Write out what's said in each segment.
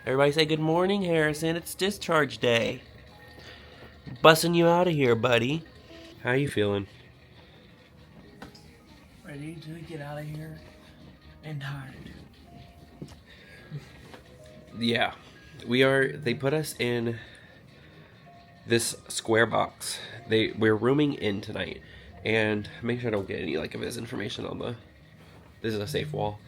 Everybody say good morning, Harrison. It's discharge day. Busting you out of here, buddy. How you feeling? Ready to get out of here and tired. Yeah, we are. They put us in this square box. We're rooming in tonight, and make sure I don't get any like of his information on the. This is a safe wall.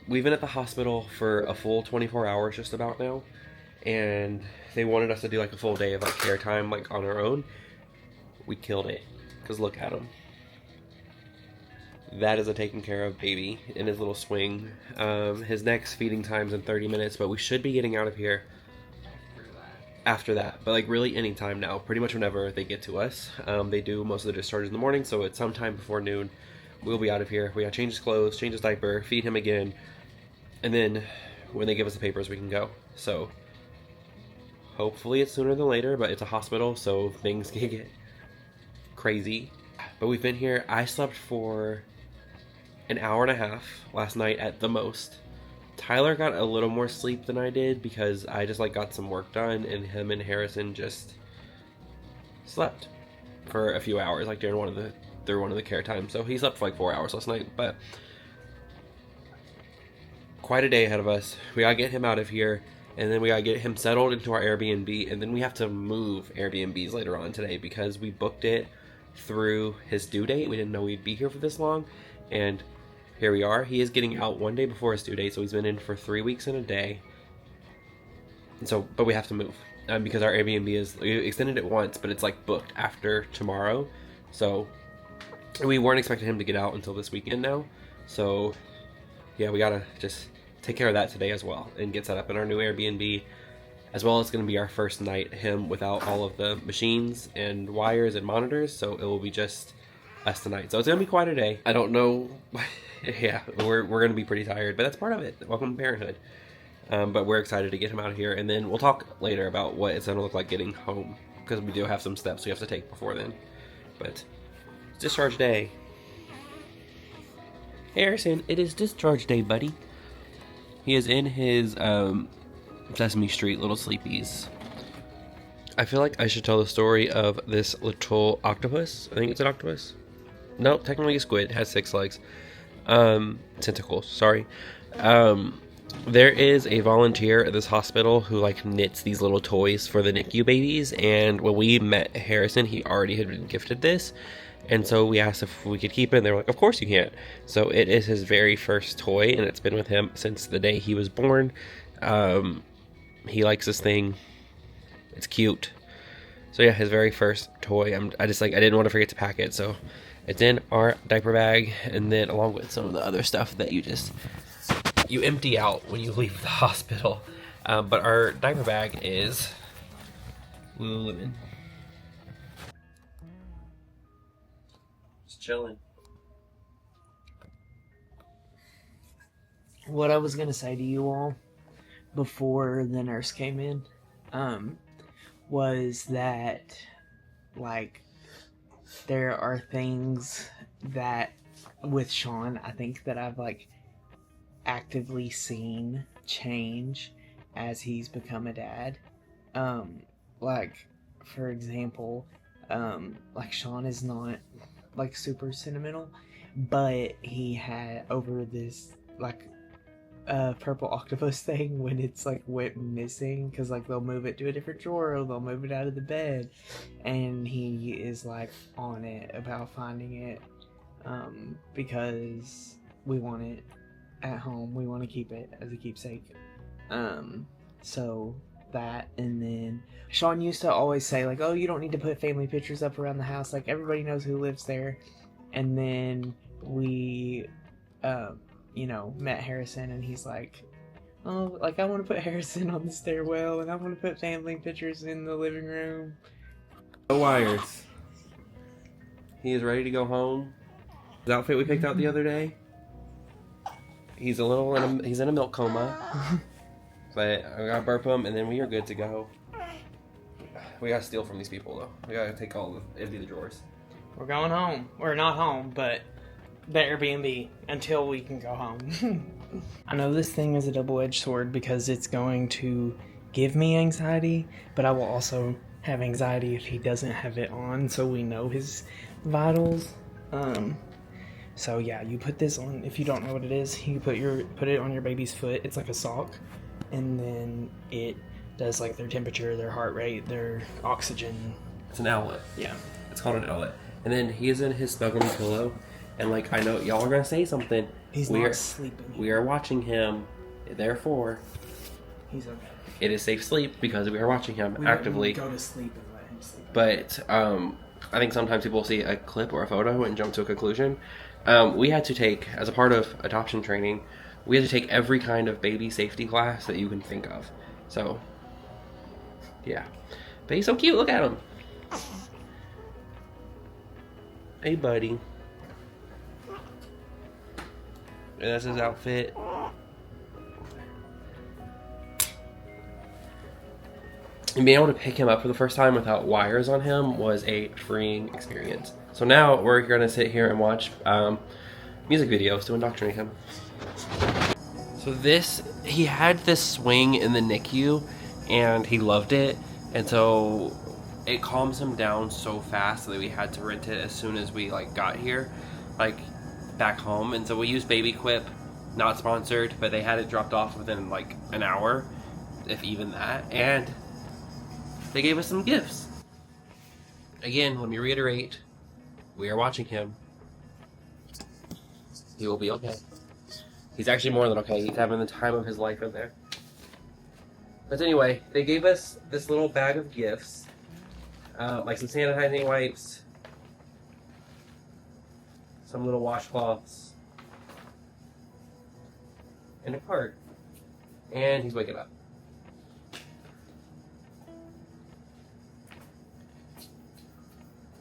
We've been at the hospital for a full 24 hours just about now, and they wanted us to do like a full day of like care time like on our own. We killed it, because look at him. That is a taken care of baby in his little swing. His next feeding time's in 30 minutes, but we should be getting out of here after that. But like really any time now, pretty much whenever they get to us. They do most of the discharges in the morning, so it's sometime before noon. We'll be out of here. We gotta change his clothes, change his diaper, feed him again, and then when they give us the papers, we can go. So hopefully it's sooner than later, but it's a hospital, so things can get crazy. But we've been here. I slept for an hour and a half last night at the most. Tyler got a little more sleep than I did because I just like got some work done, and him and Harrison just slept for a few hours like during one of the care times. So he slept for like 4 hours last night, but quite a day ahead of us. We gotta get him out of here, and then we gotta get him settled into our Airbnb, and then we have to move Airbnbs later on today because we booked it through his due date. We didn't know we'd be here for this long, and here we are. He is getting out one day before his due date, so he's been in for 3 weeks and a day. And so, but we have to move because our Airbnb we extended it once, but it's like booked after tomorrow. So we weren't expecting him to get out until this weekend now. So yeah, we gotta just take care of that today as well and get set up in our new Airbnb. As well, it's going to be our first night, him without all of the machines and wires and monitors, so it will be just us tonight. So it's going to be quite a day. I don't know. Yeah, we're going to be pretty tired, but that's part of it. Welcome to parenthood. But we're excited to get him out of here, and then we'll talk later about what it's going to look like getting home, because we do have some steps we have to take before then. But it's discharge day. Harrison, it is discharge day, buddy. He is in his Sesame Street little sleepies. I feel like I should tell the story of this little octopus. I think it's an octopus. No, technically a squid. It has 6 legs. Tentacles, sorry. There is a volunteer at this hospital who like knits these little toys for the NICU babies, and when we met Harrison, he already had been gifted this, and so we asked if we could keep it, and they were like, of course you can. So it is his very first toy, and it's been with him since the day he was born. He likes this thing. It's cute. So yeah, his very first toy. I didn't want to forget to pack it, so it's in our diaper bag, and then along with some of the other stuff that you empty out when you leave the hospital. But our diaper bag is Lululemon. Just chilling. What I was gonna say to you all before the nurse came in was that like there are things that with Sean I think that I've like actively seen change as he's become a dad. Like for example, like Sean is not like super sentimental, but he had over this like purple octopus thing when it's like went missing, because like they'll move it to a different drawer or they'll move it out of the bed, and he is like on it about finding it because we want it at home. We want to keep it as a keepsake. So that, and then Sean used to always say like, oh, you don't need to put family pictures up around the house, like everybody knows who lives there. And then we met Harrison, and he's like, oh, like I want to put Harrison on the stairwell, and I want to put family pictures in the living room. No wires. He is ready to go home. His outfit we picked out the other day. He's in a milk coma. But I gotta burp him, and then we are good to go. We gotta steal from these people though. We gotta take empty the drawers. We're going home. We're not home, but the Airbnb until we can go home. I know this thing is a double-edged sword because it's going to give me anxiety, but I will also have anxiety if he doesn't have it on, so we know his vitals. So yeah, you put this on. If you don't know what it is, you put it on your baby's foot. It's like a sock, and then it does like their temperature, their heart rate, their oxygen. It's an outlet. Yeah, it's called an outlet. And then he is in his snuggle me pillow, and like I know y'all are gonna say something. He's not sleeping. We are watching him, therefore he's okay. It is safe sleep because we are watching him actively. Go to sleep and let him sleep. But I think sometimes people see a clip or a photo and jump to a conclusion. We had to take, as a part of adoption training, we had to take every kind of baby safety class that you can think of. So, yeah. But he's so cute, look at him. Hey, buddy. And that's his outfit. And being able to pick him up for the first time without wires on him was a freeing experience. So now we're going to sit here and watch music videos to indoctrinate him. So he had this swing in the NICU and he loved it. And so it calms him down so fast that we had to rent it as soon as we got here, back home. And so we used Baby Quip, not sponsored, but they had it dropped off within an hour, if even that. And they gave us some gifts. Again, let me reiterate, we are watching him. He will be okay. He's actually more than okay. He's having the time of his life in there. But anyway, they gave us this little bag of gifts, like some sanitizing wipes, some little washcloths, and a card. And he's waking up.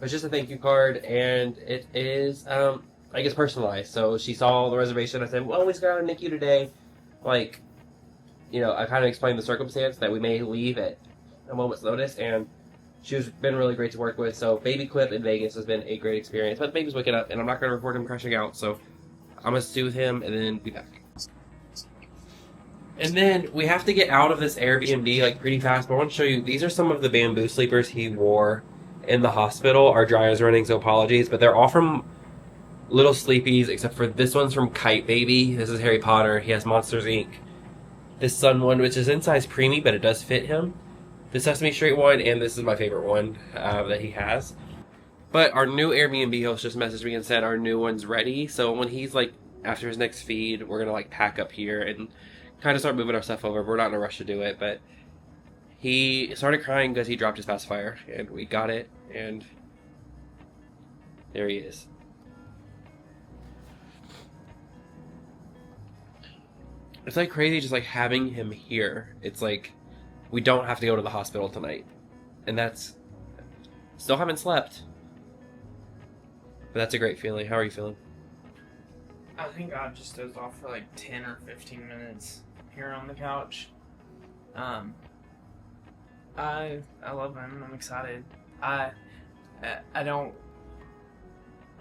It's just a thank you card, and it is, I guess, personalized. So she saw the reservation. I said, well, we just got out of NICU today. I kind of explained the circumstance that we may leave at a moment's notice, and she's been really great to work with. So Baby Quip in Vegas has been a great experience. But the baby's waking up, and I'm not going to record him crashing out, so I'm going to soothe him and then be back. And then we have to get out of this Airbnb pretty fast, but I want to show you, these are some of the bamboo sleepers he wore in the hospital. Our dryer's running, so apologies, but they're all from Little Sleepies, except for this one's from Kite Baby. This is Harry Potter. He has Monsters Inc. This Sun one, which is in size preemie, but it does fit him. This Sesame Street one, and this is my favorite one that he has. But our new Airbnb host just messaged me and said our new one's ready. So when he's after his next feed, we're gonna pack up here and kind of start moving our stuff over. We're not in a rush to do it, but he started crying because he dropped his pacifier, and we got it, and there he is. It's crazy just having him here. It's we don't have to go to the hospital tonight. And that's... Still haven't slept. But that's a great feeling. How are you feeling? I think I just dozed off for 10 or 15 minutes here on the couch. I love him. I'm excited. I don't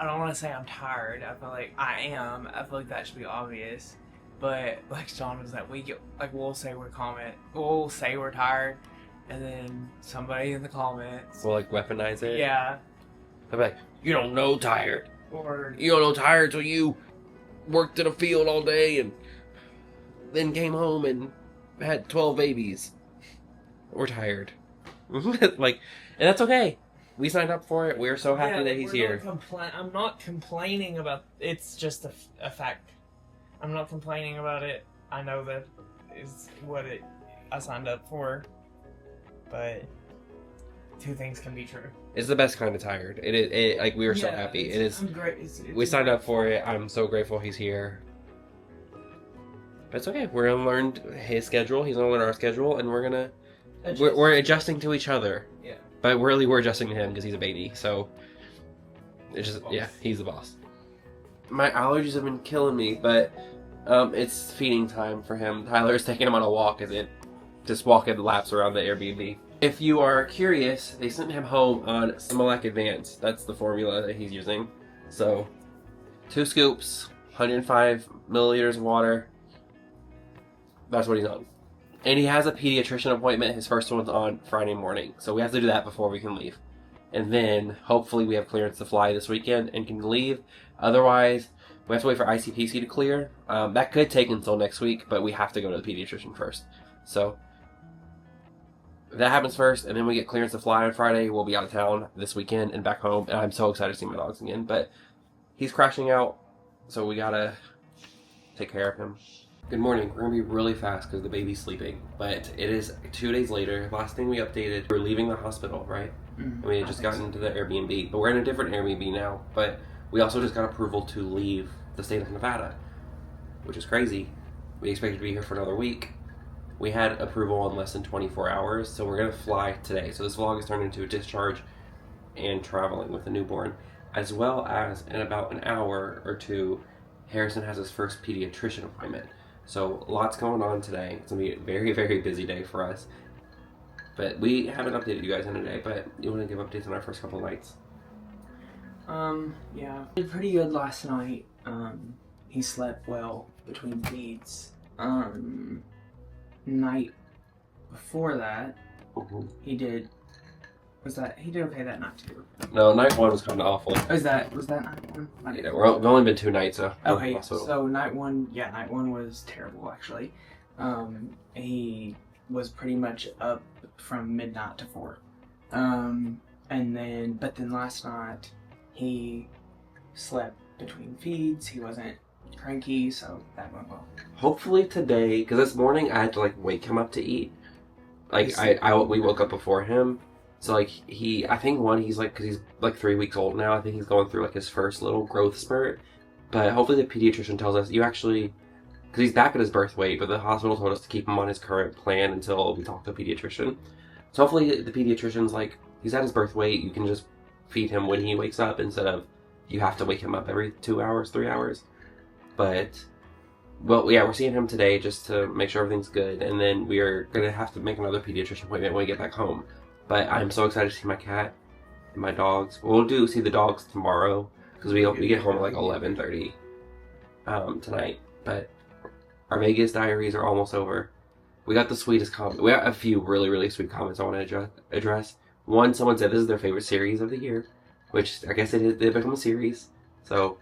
want to say I'm tired. I feel like I am. I feel like that should be obvious. But Sean was we'll say we're tired, and then somebody in the comments will weaponize it. Yeah. I'm you don't know tired. Or you don't know tired till you worked in a field all day and then came home and had 12 babies. We're tired. And that's okay. We signed up for it. We're so happy that he's here. I'm not complaining about it's just a fact. I'm not complaining about it. I know that is what I signed up for. But two things can be true. It's the best kind of tired. It is we were so happy. It is. I'm great. We signed up for it. I'm so grateful he's here. But it's okay. We're gonna learn his schedule. He's gonna learn our schedule, and we're gonna we're adjusting to each other. Yeah. But really, we're adjusting to him because he's a baby. So it's just he's the boss. My allergies have been killing me, but it's feeding time for him. Tyler's taking him on a walk as it just walking laps around the Airbnb. If you are curious, they sent him home on Similac Advanced. That's the formula that he's using. So 2 scoops, 105 milliliters of water, That's what he's on. And he has a pediatrician appointment. His first one's on Friday morning. So we have to do that before we can leave. And then, hopefully, we have clearance to fly this weekend and can leave. Otherwise, we have to wait for ICPC to clear. That could take until next week, but we have to go to the pediatrician first. So, if that happens first, and then we get clearance to fly on Friday, we'll be out of town this weekend and back home. And I'm so excited to see my dogs again. But he's crashing out, so we gotta take care of him. Good morning. We're going to be really fast because the baby's sleeping. But it is 2 days later. Last thing we updated, we're leaving the hospital, right? And we had just gotten into the Airbnb. But we're in a different Airbnb now. But we also just got approval to leave the state of Nevada, which is crazy. We expected to be here for another week. We had approval in less than 24 hours. So we're going to fly today. So this vlog is turned into a discharge and traveling with a newborn. As well as in about an hour or two, Harrison has his first pediatrician appointment. So lots going on today. It's going to be a very, very busy day for us. But we haven't updated you guys in a day, but you want to give updates on our first couple nights? Yeah. Did pretty good last night. He slept well between feeds. Night before that, he did okay that night too. No, night one was kind of awful. Was that night one? Yeah, we've only been 2 nights, so. Okay, so night one was terrible actually. He was pretty much up from midnight to 4. But then last night he slept between feeds. He wasn't cranky, so that went well. Hopefully today, because this morning I had to wake him up to eat. We woke up before him. So I think he's because he's 3 weeks old now. I think he's going through his first little growth spurt. But hopefully the pediatrician tells us because he's back at his birth weight, but the hospital told us to keep him on his current plan until we talk to a pediatrician. So hopefully the pediatrician's he's at his birth weight. You can just feed him when he wakes up instead of you have to wake him up every 2 hours, 3 hours. But we're seeing him today just to make sure everything's good, and then we are gonna have to make another pediatrician appointment when we get back home. But I'm so excited to see my cat and my dogs. We'll see the dogs tomorrow because we get home at 11:30 tonight. But our Vegas diaries are almost over. We got the sweetest comment. We got a few really, really sweet comments I want to address. One, someone said this is their favorite series of the year, which I guess they become a series. So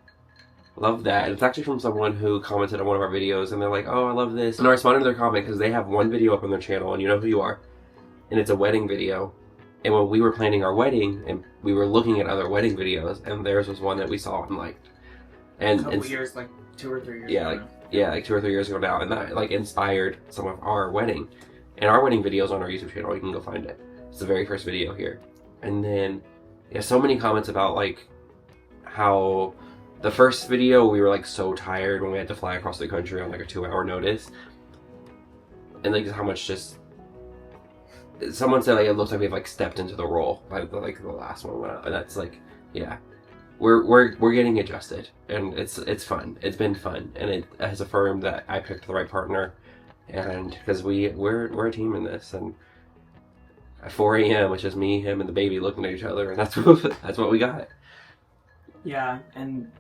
love that. And it's actually from someone who commented on one of our videos, and they're like, "Oh, I love this." And I responded to their comment because they have one video up on their channel, and you know who you are. And it's a wedding video. And when we were planning our wedding, and we were looking at other wedding videos, and theirs was one that we saw and liked. And a couple years, 2 or 3 years ago. Yeah, 2 or 3 years ago now, and that inspired some of our wedding. And our wedding videos on our YouTube channel, you can go find it. It's the very first video here. And then, so many comments about how the first video we were so tired when we had to fly across the country on a 2-hour notice, and how much just. Someone said it looks like we've stepped into the role by the last one went up, and that's we're getting adjusted, and it's fun. It's been fun, and it has affirmed that I picked the right partner, and because we're a team in this. And at 4 a.m. it's just me, him, and the baby looking at each other, and that's what we got. Yeah, and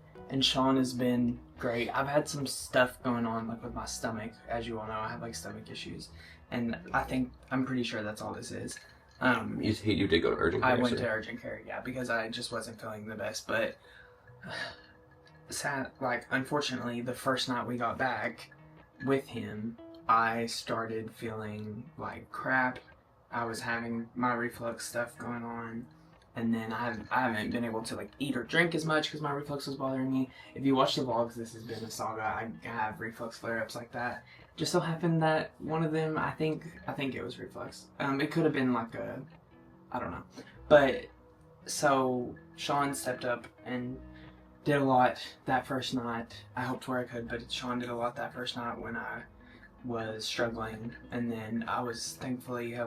Sean has been great. I've had some stuff going on with my stomach, as you all know. I have stomach issues. And I'm pretty sure that's all this is. You did go to urgent care. I went to urgent care, yeah, because I just wasn't feeling the best. But unfortunately, the first night we got back with him, I started feeling like crap. I was having my reflux stuff going on, and then I haven't been able to eat or drink as much because my reflux was bothering me. If you watch the vlogs, this has been a saga. I have reflux flare-ups like that. Just so happened that one of them, I think it was reflux. It could have been I don't know. But, so, Sean stepped up and did a lot that first night. I helped where I could, but Sean did a lot that first night when I was struggling. And then I was thankfully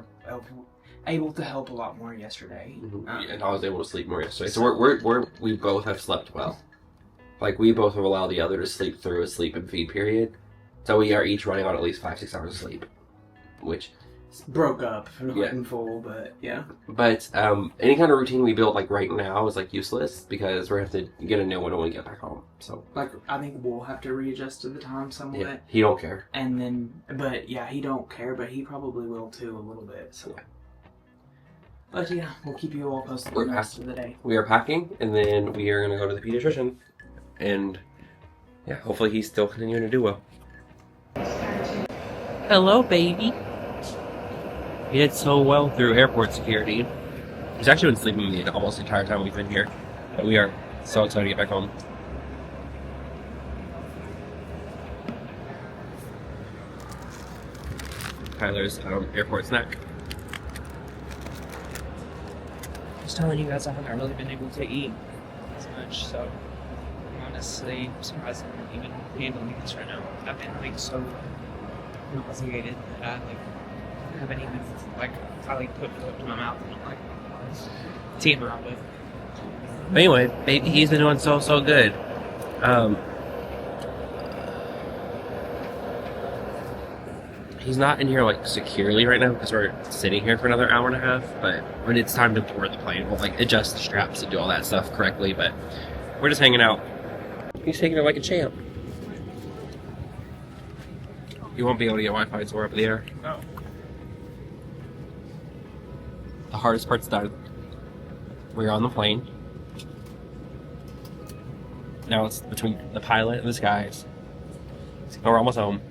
able to help a lot more yesterday. And I was able to sleep more yesterday. So we both have slept well. We both have allowed the other to sleep through a sleep and feed period. So we are each running on at least 5-6 hours of sleep, which broke up, not Yeah. in full, but yeah. But any kind of routine we build like right now is like useless because we're gonna have to get a new one when we get back home. So Like, I think we'll have to readjust to the time somewhat. yeah, he don't care. And then, but yeah, he don't care, but he probably will too a little bit. So. Yeah. But yeah, we'll keep you all posted We're the rest of the day. We are packing, and then we are gonna go to the pediatrician, and yeah, hopefully he's still continuing to do well. Hello, baby. He did so well through airport security. He's actually been sleeping the almost the entire time we've been here. But we are so excited to get back home. Tyler's airport snack. Just telling you guys I haven't really been able to eat as much, so I'm honestly surprised I'm even handling this right now. I've been like so nauseated that I haven't even I put it in my mouth and I'm like team around with. But anyway, baby, he's been doing so good. He's not in here like securely right now because we're sitting here for another hour and a half. But when it's time to board the plane, we'll like adjust the straps and do all that stuff correctly. But we're just hanging out. He's taking it like a champ. You won't be able to get Wi-Fi, so we're up in the air. Oh. The hardest part's done. We're on the plane. Now it's between the pilot and the skies. So we're almost home.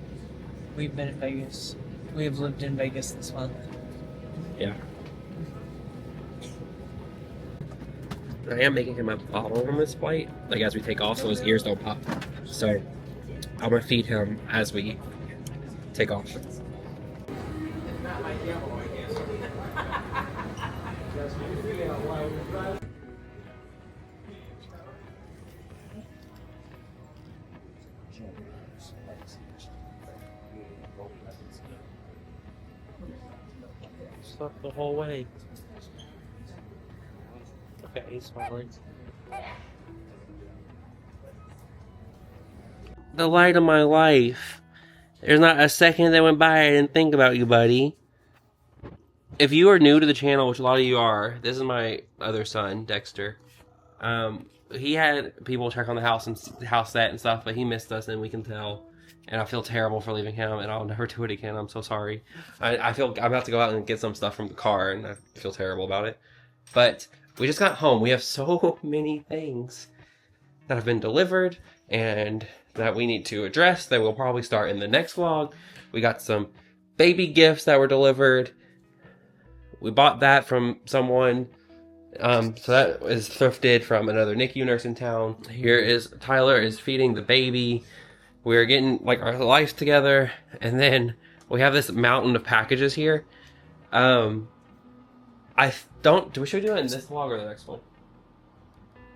We've been in Vegas. We have lived in Vegas this month. Yeah. I am making him a bottle on this flight, like as we take off, so his ears don't pop. So I'm gonna feed him as we take off. Slept the whole way. Okay, he's smiling. The light of my life. There's not a second that went by I didn't think about you, buddy. If you are new to the channel, which a lot of you are, this is my other son, Dexter. He had people check on the house and house set and stuff, but he missed us, and we can tell. And I feel terrible for leaving him, and I'll never do it again. I'm so sorry. I feel I'm about to go out and get some stuff from the car, and I feel terrible about it. But we just got home. We have so many things that have been delivered and that we need to address that we'll probably start in the next vlog. We got some baby gifts that were delivered. We bought that from someone. So that is thrifted from another NICU nurse in town. Here is Tyler is feeding the baby. We're getting like our life together, and then we have this mountain of packages here. Should we do it in this vlog or the next one?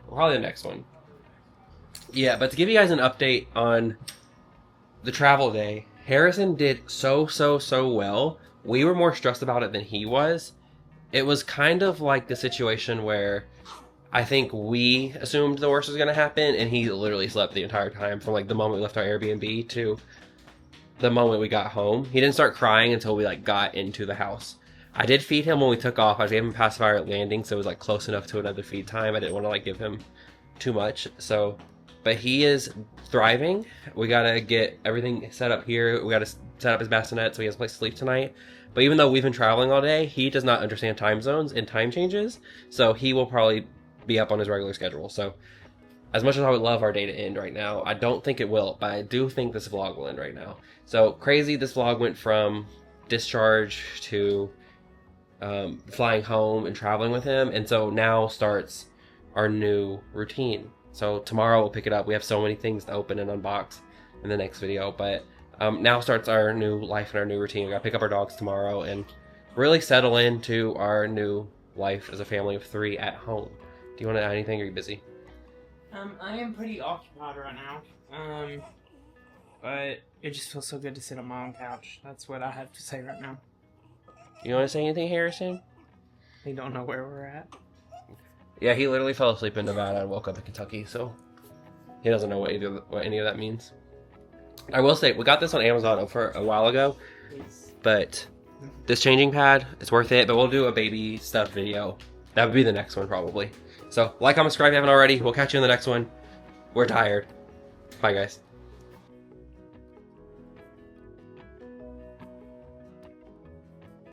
Probably the next one. Yeah, but to give you guys an update on the travel day, Harrison did so well. We were more stressed about it than he was. It was kind of like the situation where I think we assumed the worst was going to happen, and he literally slept the entire time from like the moment we left our Airbnb to the moment we got home. He didn't start crying until we like got into the house. I did feed him when we took off. I gave him a pacifier at landing, so it was like close enough to another feed time. I didn't want to like give him too much. So, but he is thriving. We got to get everything set up here. We got to set up his bassinet so he has a place to sleep tonight. But even though we've been traveling all day, he does not understand time zones and time changes. So he will probably be up on his regular schedule. So as much as I would love our day to end right now, I don't think it will, but I do think this vlog will end right now. So crazy, this vlog went from discharge to flying home and traveling with him, and so now starts our new routine. So tomorrow we'll pick it up. We have so many things to open and unbox in the next video, but now starts our new life and our new routine. We gotta pick up our dogs tomorrow and really settle into our new life as a family of 3 at home. Do you want to add anything, or are you busy? I am pretty occupied right now. But it just feels so good to sit on my own couch. That's what I have to say right now. You want to say anything, Harrison? They don't know where we're at. Yeah, he literally fell asleep in Nevada and woke up in Kentucky, so he doesn't know what any of that means. I will say, we got this on Amazon for a while ago, but This changing pad, it's worth it, but we'll do a baby stuff video. That would be the next one probably. So like, comment, subscribe if you haven't already. We'll catch you in the next one. We're tired. Bye guys.